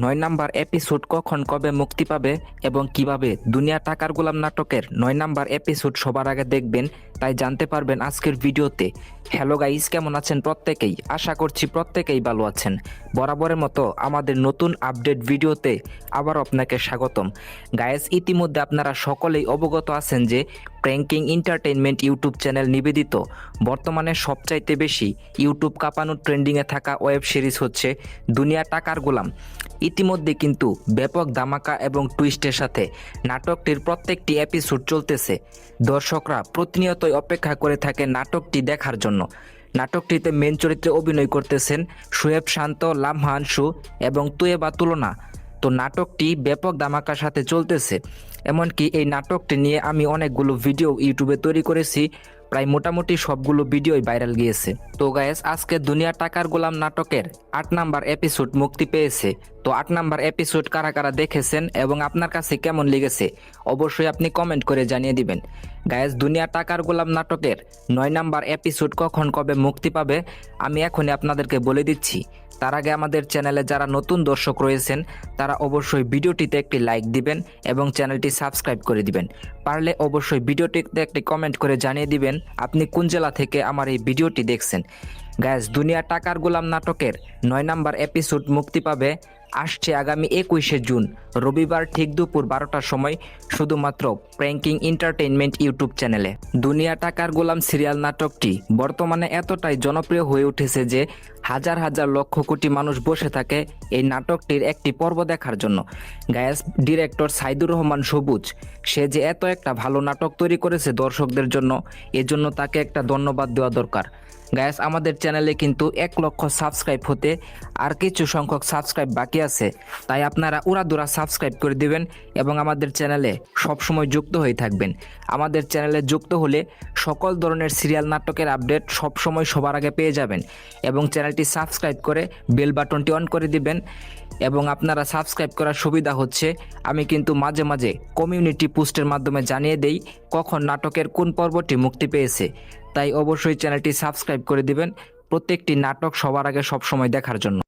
9 number episode কখন কবে মুক্তি পাবে এবং কিভাবে দুনিয়া টাকার গোলাম নাটকের 9 নাম্বার এপিসোড সবার আগে দেখবেন তাই জানতে পারবেন আজকের ভিডিওতে। হ্যালো গাইস, কেমন আছেন প্রত্যেকেই? আশা করছি প্রত্যেকেই ভালো আছেন। বরাবরের মতো আমাদের নতুন আপডেট ভিডিওতে আবার আপনাকে স্বাগতম। গাইস, ইতিমধ্যে আপনারা সকলেই অবগত আছেন যে প্র্যাঙ্কিং এন্টারটেইনমেন্ট ইউটিউব চ্যানেল নিবেদিত বর্তমানে সবচাইতে বেশি ইউটিউব কাঁপানো ট্রেন্ডিংয়ে থাকা ওয়েব সিরিজ হচ্ছে দুনিয়া টাকার গোলাম। ইতিমধ্যে কিন্তু ব্যাপক ধামাকা এবং টুইস্টের সাথে নাটকটির প্রত্যেকটি এপিসোড চলতেছে। দর্শকরা প্রতিনিয়তই অপেক্ষা করে থাকে নাটকটি দেখার জন্য। নাটকটিতে মেন চরিত্রে অভিনয় করতেছেন শোয়েব শান্ত, লামহান শু এবং তুয়েবা তুলনা। তো নাটকটি ব্যাপক ধামাকার সাথে চলতেছে। এমনকি এই নাটকটি নিয়ে আমি অনেকগুলো ভিডিও ইউটিউবে তৈরি করেছি, প্রায় মোটামুটি সবগুলো ভিডিওই ভাইরাল গিয়েছে। তো গাইস, আজকে দুনিয়া টাকার গোলাম নাটকের 8 নাম্বার এপিসোড মুক্তি পেয়েছে। তো 8 নাম্বার এপিসোড কারা কারা দেখেছেন এবং আপনার কাছে কেমন লেগেছে অবশ্যই আপনি কমেন্ট করে জানিয়ে দিবেন। গাইস, দুনিয়া টাকার গোলাম নাটকের 9 নাম্বার এপিসোড কখন কবে মুক্তি পাবে আমি এখনই আপনাদেরকে বলে দিচ্ছি। তার আগে আমাদের চ্যানেলে যারা নতুন দর্শক রয়েছেন তারা অবশ্যই ভিডিওটিতে একটি লাইক দিবেন এবং চ্যানেলটি সাবস্ক্রাইব করে দিবেন। পারলে অবশ্যই ভিডিওটিতে একটি কমেন্ট করে জানিয়ে দিবেন আপনি কোন জেলা থেকে আমার এই ভিডিওটি দেখছেন। গাইস, দুনিয়া টাকার গোলাম নাটকের 9 নাম্বার এপিসোড মুক্তি পাবে আসছে আগামী 21শে জুন রবিবার ঠিক দুপুর 12টার সময় শুধুমাত্র প্র্যাঙ্কিং এন্টারটেইনমেন্ট ইউটিউব চ্যানেলে। দুনিয়া টাকার গোলাম সিরিয়াল নাটকটি বর্তমানে এতটাই জনপ্রিয় হয়ে উঠেছে যে হাজার হাজার লক্ষ কোটি মানুষ বসে থাকে এই নাটকটির একটি পর্ব দেখার জন্য। গায়েস, ডিরেক্টর সাইদুর রহমান সবুজ সে যে এত একটা ভালো নাটক তৈরি করেছে দর্শকদের জন্য, এজন্য তাকে একটা ধন্যবাদ দেওয়া দরকার। গাইস, আমাদের চ্যানেলে কিন্তু 1 লক্ষ সাবস্ক্রাইব হতে আর কিছু সংখ্যক সাবস্ক্রাইব বাকি আছে, তাই আপনারা উড়াদুরা সাবস্ক্রাইব করে দিবেন এবং আমাদের চ্যানেলে সবসময় যুক্ত হয়ে থাকবেন। আমাদের চ্যানেলে যুক্ত হলে সকল ধরনের সিরিয়াল নাটকের আপডেট সবসময় সবার আগে পেয়ে যাবেন এবং চ্যানেলটি সাবস্ক্রাইব করে বেল বাটনটি অন করে দিবেন। এবং আপনারা সাবস্ক্রাইব করার সুবিধা হচ্ছে আমি কিন্তু মাঝে মাঝে কমিউনিটি পোস্টের মাধ্যমে জানিয়ে দেই কখন নাটকের কোন পর্বটি মুক্তি পেয়েছে, তাই অবশ্যই চ্যানেলটি সাবস্ক্রাইব করে দিবেন প্রত্যেকটি নাটক সবার আগে সবসময় দেখার জন্য।